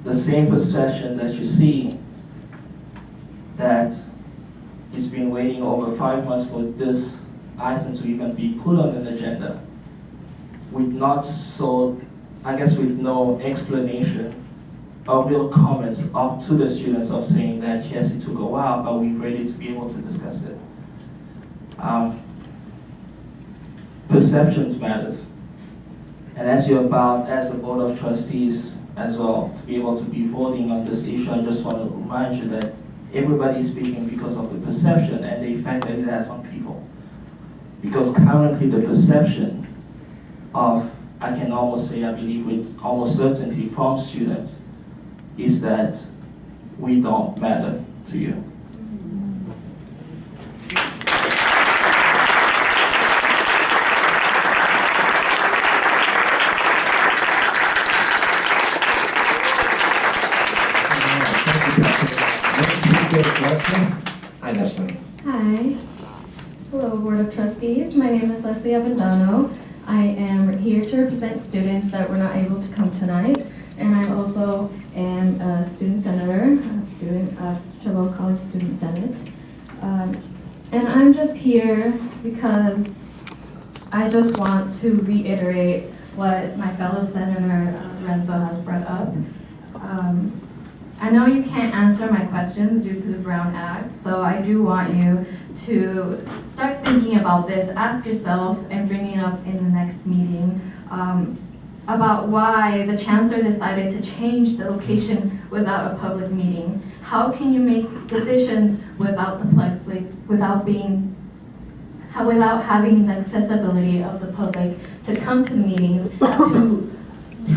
The same perception that you see that it's been waiting over 5 months for this item to even be put on an agenda with with no explanation or real comments up to the students of saying that yes, it took a while, but we're ready to be able to discuss it. Perceptions matters. And as the Board of Trustees as well, to be able to be voting on this issue, I just want to remind you that everybody is speaking because of the perception and the effect that it has on people. Because currently the perception of, I can almost say, I believe with almost certainty from students, is that we don't matter to you. Hi, Leslie. Hi. Hello, Board of Trustees. My name is Leslie Abendano. I am here to represent students that were not able to come tonight. And I also am a student senator, a student of Chabot College Student Senate. And I'm just here because I just want to reiterate what my fellow Senator Renzo has brought up. I know you can't answer my questions due to the Brown Act, so I do want you to start thinking about this, ask yourself, and bring it up in the next meeting about why the Chancellor decided to change the location without a public meeting. How can you make decisions without having the accessibility of the public to come to the meetings, to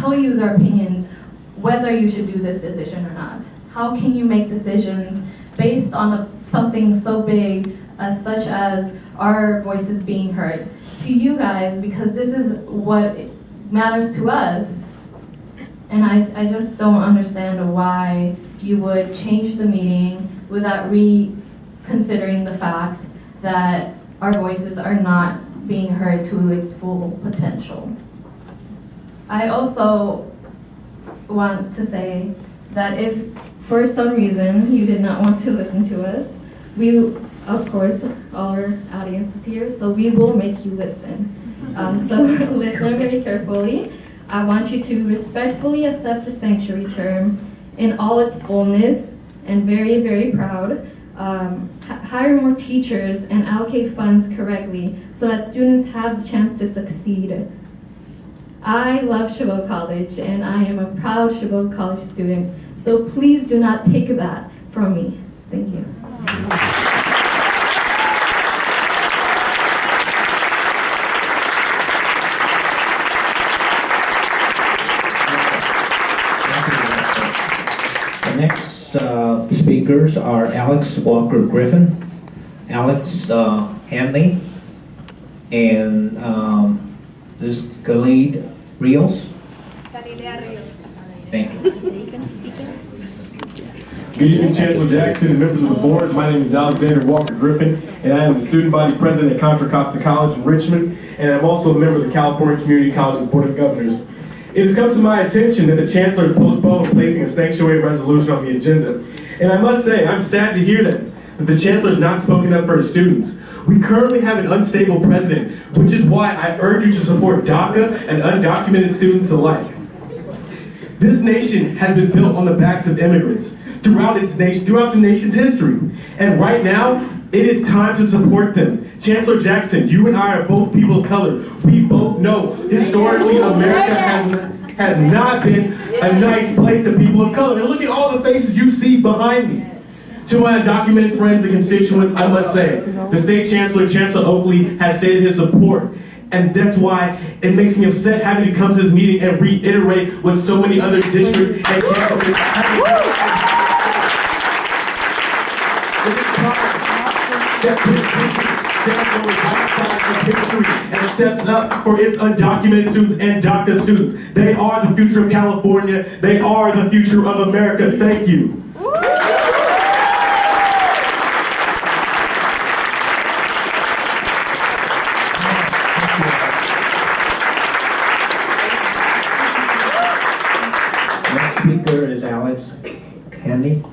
tell you their opinions, whether you should do this decision or not? How can you make decisions based on something so big such as our voices being heard to you guys, because this is what matters to us? And I just don't understand why you would change the meeting without reconsidering the fact that our voices are not being heard to its full potential. I also want to say that if for some reason you did not want to listen to us, we, of course, our audience is here, so we will make you listen. So listen very carefully. I want you to respectfully accept the sanctuary term in all its fullness and very, very proud. Hire more teachers and allocate funds correctly so that students have the chance to succeed. I love Chabot College, and I am a proud Chabot College student, so please do not take that from me. Thank you. The next speakers are Alex Walker Griffin, Alex Hanley, and this is Khalid Rios. Thank you. Good evening, Chancellor Jackson and members of the board. My name is Alexander Walker Griffin, and I am the student body president at Contra Costa College in Richmond, and I'm also a member of the California Community Colleges Board of Governors. It has come to my attention that the Chancellor has postponed placing a sanctuary resolution on the agenda. And I must say, I'm sad to hear that the Chancellor has not spoken up for his students. We currently have an unstable president, which is why I urge you to support DACA and undocumented students alike. This nation has been built on the backs of immigrants throughout the nation's history. And right now, it is time to support them. Chancellor Jackson, you and I are both people of color. We both know historically America has not been a nice place to people of color. And look at all the faces you see behind me. To my undocumented friends and constituents, I must say, the state chancellor, Chancellor Oakley, has stated his support. And that's why it makes me upset having to come to this meeting and reiterate what so many other districts and campuses have that this stands on the right side of history and steps up for its undocumented students and DACA students. They are the future of California. They are the future of America. Thank you. speaker is Alex Handy.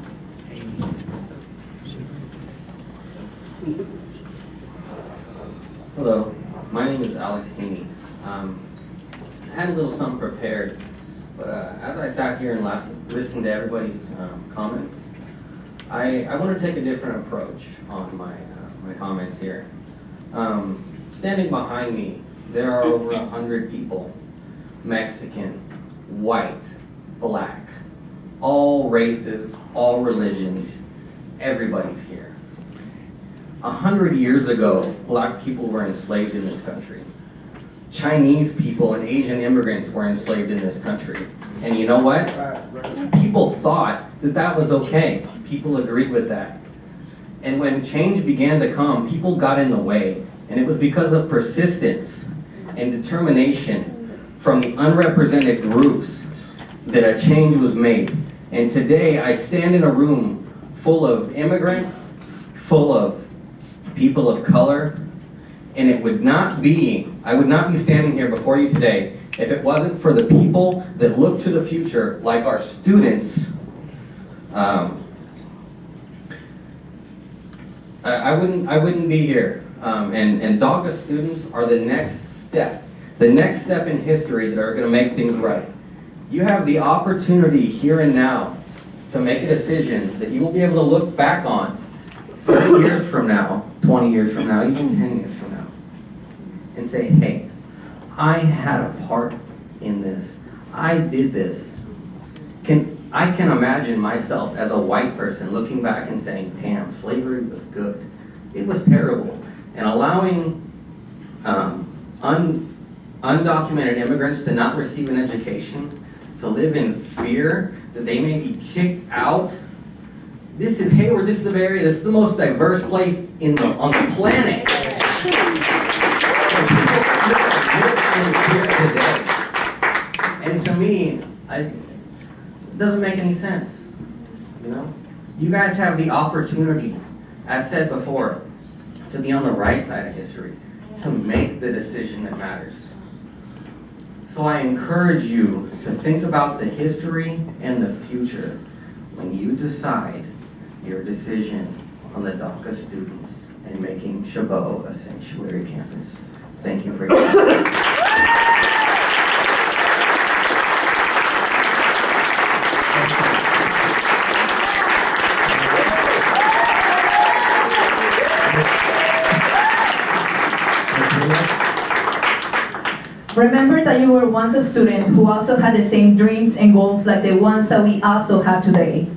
Hello, my name is Alex Haney. I had a little something prepared, but as I sat here and listened to everybody's comments, I want to take a different approach on my comments here. Standing behind me, there are over 100 people, Mexican, white, black, all races, all religions, everybody's here. 100 years ago, black people were enslaved in this country. Chinese people and Asian immigrants were enslaved in this country. And you know what? People thought that that was okay. People agreed with that. And when change began to come, people got in the way. And it was because of persistence and determination from the unrepresented groups that a change was made. And today, I stand in a room full of immigrants, full of people of color, and I would not be standing here before you today if it wasn't for the people that look to the future, like our students. I wouldn't be here. And DACA students are the next step in history that are going to make things right. You have the opportunity here and now to make a decision that you will be able to look back on 30 years from now, 20 years from now, even 10 years from now, and say, hey, I had a part in this. I did this. I can imagine myself as a white person looking back and saying, damn, slavery was good. It was terrible. And allowing undocumented immigrants to not receive an education, to live in fear that they may be kicked out. This is Hayward, this is the Bay Area, this is the most diverse place on the planet. And to me, it doesn't make any sense. You know? You guys have the opportunity, as said before, to be on the right side of history, to make the decision that matters. So I encourage you to think about the history and the future when you decide your decision on the DACA students and making Chabot a sanctuary campus. Thank you for your time. Remember that you were once a student who also had the same dreams and goals like the ones that we also have today.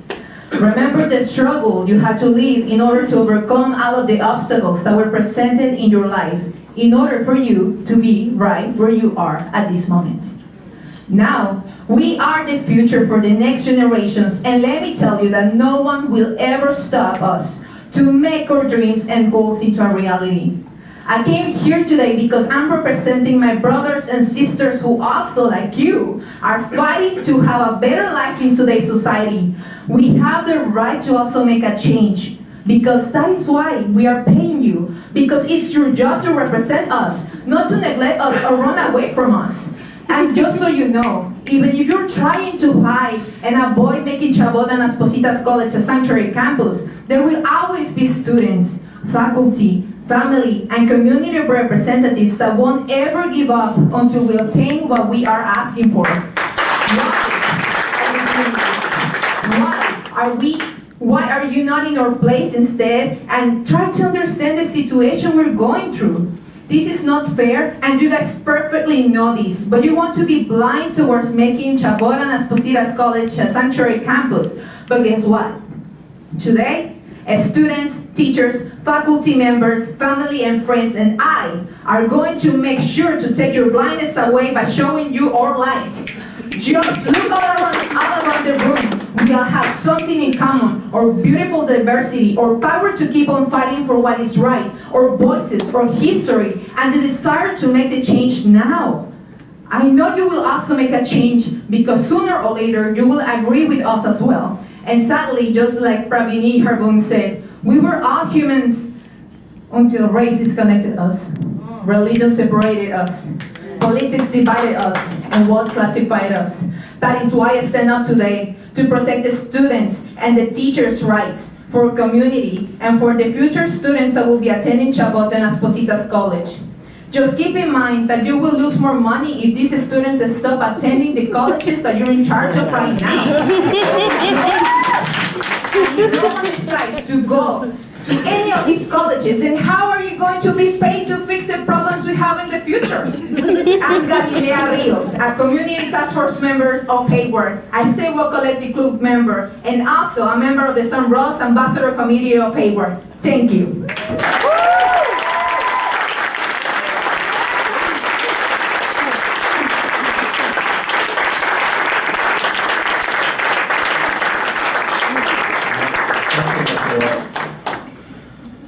Remember the struggle you had to live in order to overcome all of the obstacles that were presented in your life in order for you to be right where you are at this moment. Now, we are the future for the next generations, and let me tell you that no one will ever stop us to make our dreams and goals into a reality. I came here today because I'm representing my brothers and sisters who also, like you, are fighting to have a better life in today's society. We have the right to also make a change, because that is why we are paying you, because it's your job to represent us, not to neglect us or run away from us. And just so you know, even if you're trying to hide and avoid making chabot-las positas college a sanctuary campus, there will always be students, faculty, family, and community representatives that won't ever give up until we obtain what we are asking for. Why are you not in our place instead and try to understand the situation we're going through? This is not fair, and you guys perfectly know this, but you want to be blind towards making Chabot-las positas college a sanctuary campus. But guess what? Today, as students, teachers, faculty members, family and friends, and I are going to make sure to take your blindness away by showing you our light. Just look all around the room. We all have something in common, or beautiful diversity, or power to keep on fighting for what is right, or voices, or history, and the desire to make the change now. I know you will also make a change, because sooner or later you will agree with us as well. And sadly, just like Pravini Harbun said, we were all humans until race disconnected us, religion separated us, politics divided us, and wealth classified us. That is why I stand up today to protect the students and the teachers' rights for community and for the future students that will be attending Chabot-las Positas College. Just keep in mind that you will lose more money if these students stop attending the colleges that you're in charge of right now. If no one decides to go to any of these colleges, then how are you going to be paid to fix the problems we have in the future? I'm Galilea Rios, a community task force member of Hayward, a Sewa Collective Club member, and also a member of the San Ross Ambassador Committee of Hayward. Thank you.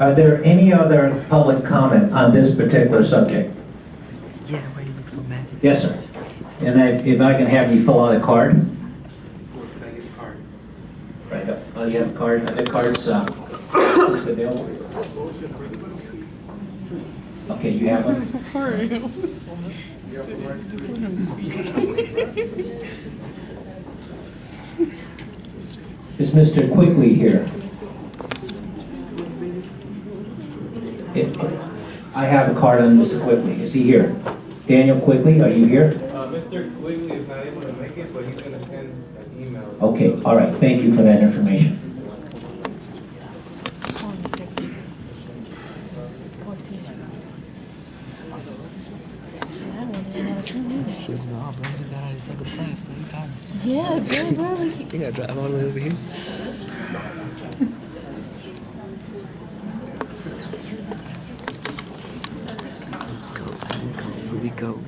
Are there any other public comment on this particular subject? Yeah, why you look so magic? Yes, sir. And if I can have you fill out a card? Can I get a card? Right up. Oh, you have a card? The card's who's available? Okay, you have one? Is Mr. Quigley here? I have a card on Mr. Quigley. Is he here? Daniel Quigley, are you here? Mr. Quigley is not able to make it, but he's going to send an email. Okay, all right. Thank you for that information. Yeah, very rarely. You gotta drive all the way over here. Here we go, man.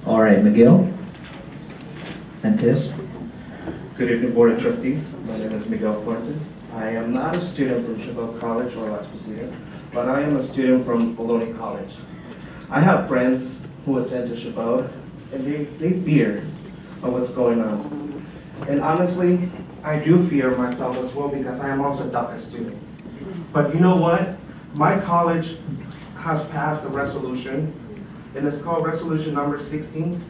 All right, Miguel. Santis. Good evening, Board of Trustees. My name is Miguel Fuentes. I am not a student from Chabot College or Las Positas, but I am a student from Bologna College. I have friends who attend to Chabot, and they fear of what's going on. And honestly, I do fear myself as well because I am also a DACA student. But you know what? My college has passed a resolution, and it's called Resolution Number 14-16